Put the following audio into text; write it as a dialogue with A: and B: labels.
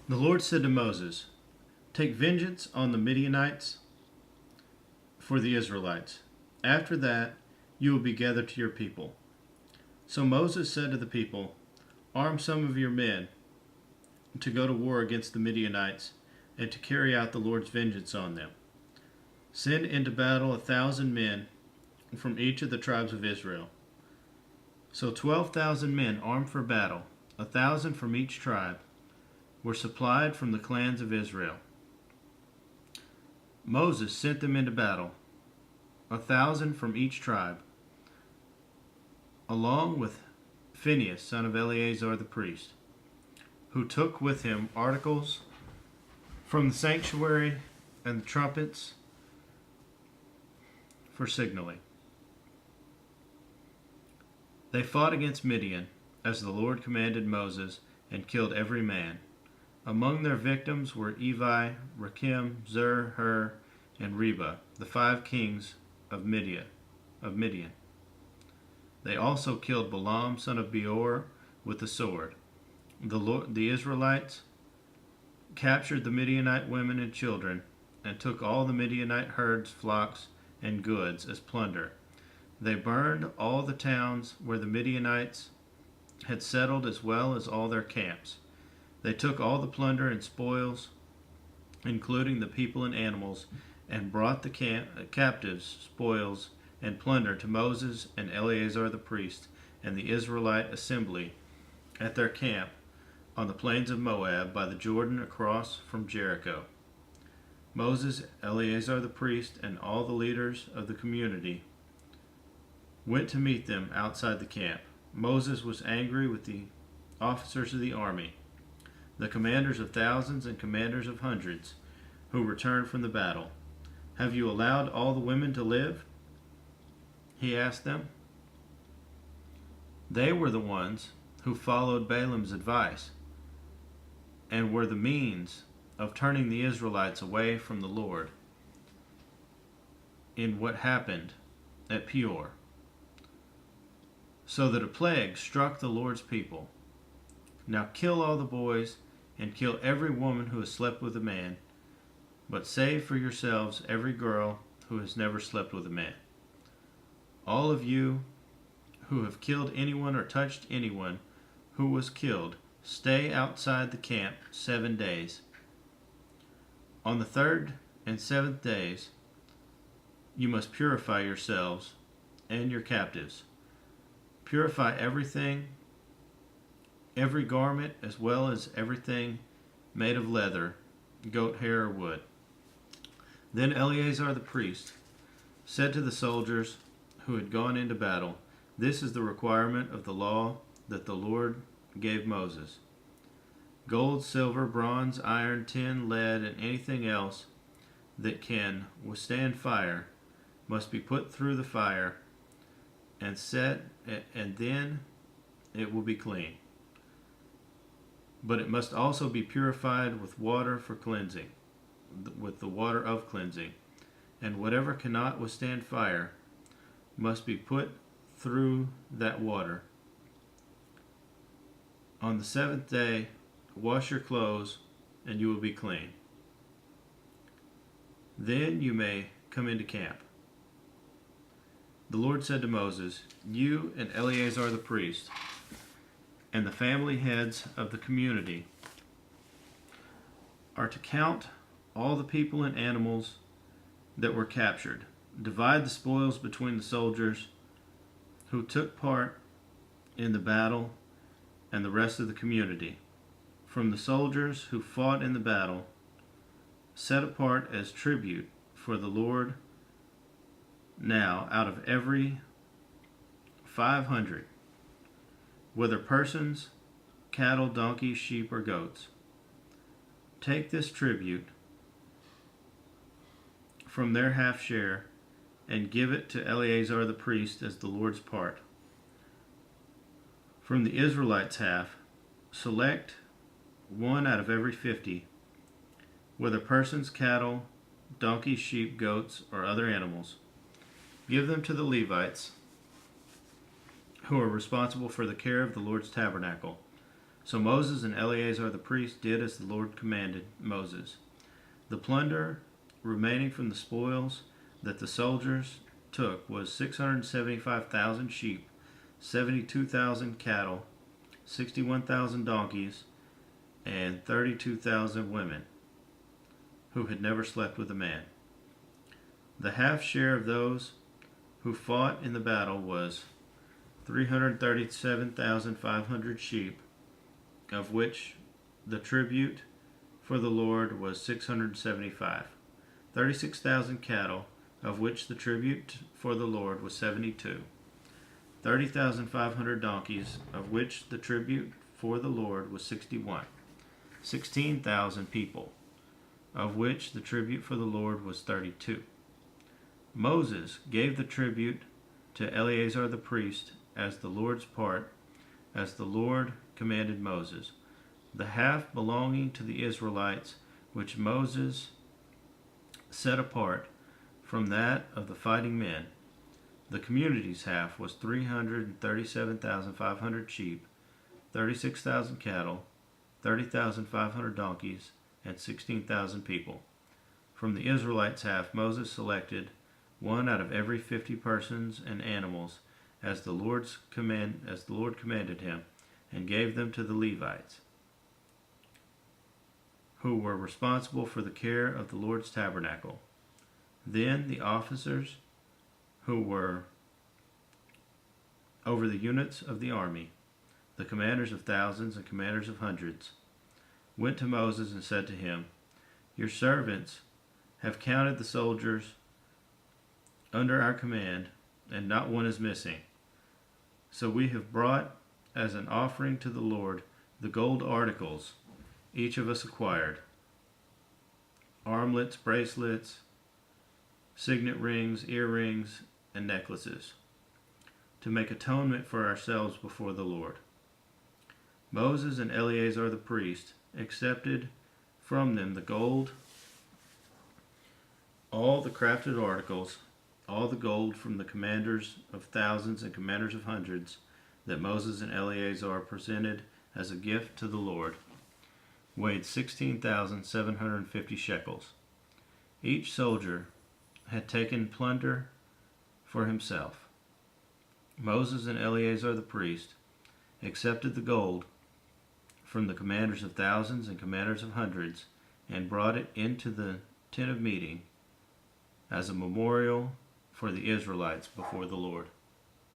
A: The Lord said to Moses, "Take vengeance on the Midianites for the Israelites. After that, you will be gathered to your people." So Moses said to the people, "Arm some of your men to go to war against the Midianites and to carry out the Lord's vengeance on them. Send into battle 1,000 men from each of the tribes of Israel." So 12,000 men armed for battle, 1,000 from each tribe, were supplied from the clans of Israel. Moses sent them into battle, 1,000 from each tribe, along with Phinehas, son of Eleazar the priest, who took with him articles from the sanctuary and the trumpets for signaling. They fought against Midian, as the Lord commanded Moses, and killed every man. Among their victims were Evi, Rakim, Zur, Hur, and Reba, the 5 kings of Midian. They also killed Balaam, son of Beor, with the sword. The Israelites captured the Midianite women and children, and took all the Midianite herds, flocks, and goods as plunder. They burned all the towns where the Midianites had settled, as well as all their camps. They took all the plunder and spoils, including the people and animals, and brought the captives' spoils and plunder to Moses and Eleazar the priest and the Israelite assembly at their camp on the plains of Moab by the Jordan across from Jericho. Moses, Eleazar the priest, and all the leaders of the community went to meet them outside the camp. Moses was angry with the officers of the army, the commanders of thousands and commanders of hundreds, who returned from the battle. "Have you allowed all the women to live?" he asked them. They were the ones who followed Balaam's advice and were the means of turning the Israelites away from the Lord in what happened at Peor, so that a plague struck the Lord's people. Now kill all the boys and kill every woman who has slept with a man, but save for yourselves every girl who has never slept with a man. All of you who have killed anyone or touched anyone who was killed, stay outside the camp 7 days. On the 3rd and 7th days, you must purify yourselves and your captives. Purify everything, every garment, as well as everything made of leather, goat hair, or wood. Then Eleazar the priest said to the soldiers who had gone into battle, "This is the requirement of the law that the Lord gave Moses. Gold, silver, bronze, iron, tin, lead, and anything else that can withstand fire must be put through the fire and set, and then it will be clean. But it must also be purified with water for cleansing, with the water of cleansing. And whatever cannot withstand fire must be put through that water. On the 7th day, wash your clothes, and you will be clean. Then you may come into camp." The Lord said to Moses, "You and Eleazar the priest, and the family heads of the community, are to count all the people and animals that were captured. Divide the spoils between the soldiers who took part in the battle and the rest of the community. From the soldiers who fought in the battle, set apart as tribute for the Lord now out of every 500, whether persons, cattle, donkeys, sheep, or goats. Take this tribute from their half share and give it to Eleazar the priest as the Lord's part. From the Israelites' half, select 1 out of every 50, whether persons, cattle, donkeys, sheep, goats, or other animals. Give them to the Levites, who are responsible for the care of the Lord's tabernacle. So Moses and Eleazar the priest did as the Lord commanded Moses. The plunder remaining from the spoils that the soldiers took was 675,000 sheep, 72,000 cattle, 61,000 donkeys, and 32,000 women who had never slept with a man. The half share of those who fought in the battle was 337,500 sheep, of which the tribute for the Lord was 675. 36,000 cattle, of which the tribute for the Lord was 72. 30,500 donkeys, of which the tribute for the Lord was 61. 16,000 people, of which the tribute for the Lord was 32. Moses gave the tribute to Eleazar the priest as the Lord's part, as the Lord commanded Moses. The half belonging to the Israelites, which Moses set apart from that of the fighting men. The community's half was 337,500 sheep, 36,000 cattle, 30,500 donkeys, and 16,000 people. From the Israelites' half, Moses selected one out of every 50 persons and animals, as the Lord commanded him, and gave them to the Levites, who were responsible for the care of the Lord's tabernacle. Then the officers who were over the units of the army, the commanders of thousands and commanders of hundreds, went to Moses and said to him, "Your servants have counted the soldiers under our command, and not one is missing. So we have brought as an offering to the Lord the gold articles each of us acquired, armlets, bracelets, signet rings, earrings, and necklaces, to make atonement for ourselves before the Lord." Moses and Eleazar the priest accepted from them the gold, all the crafted articles, all the gold from the commanders of thousands and commanders of hundreds that Moses and Eleazar presented as a gift to the Lord, weighed 16,750 shekels. Each soldier had taken plunder for himself. Moses and Eleazar the priest accepted the gold from the commanders of thousands and commanders of hundreds and brought it into the tent of meeting as a memorial for the Israelites before the Lord.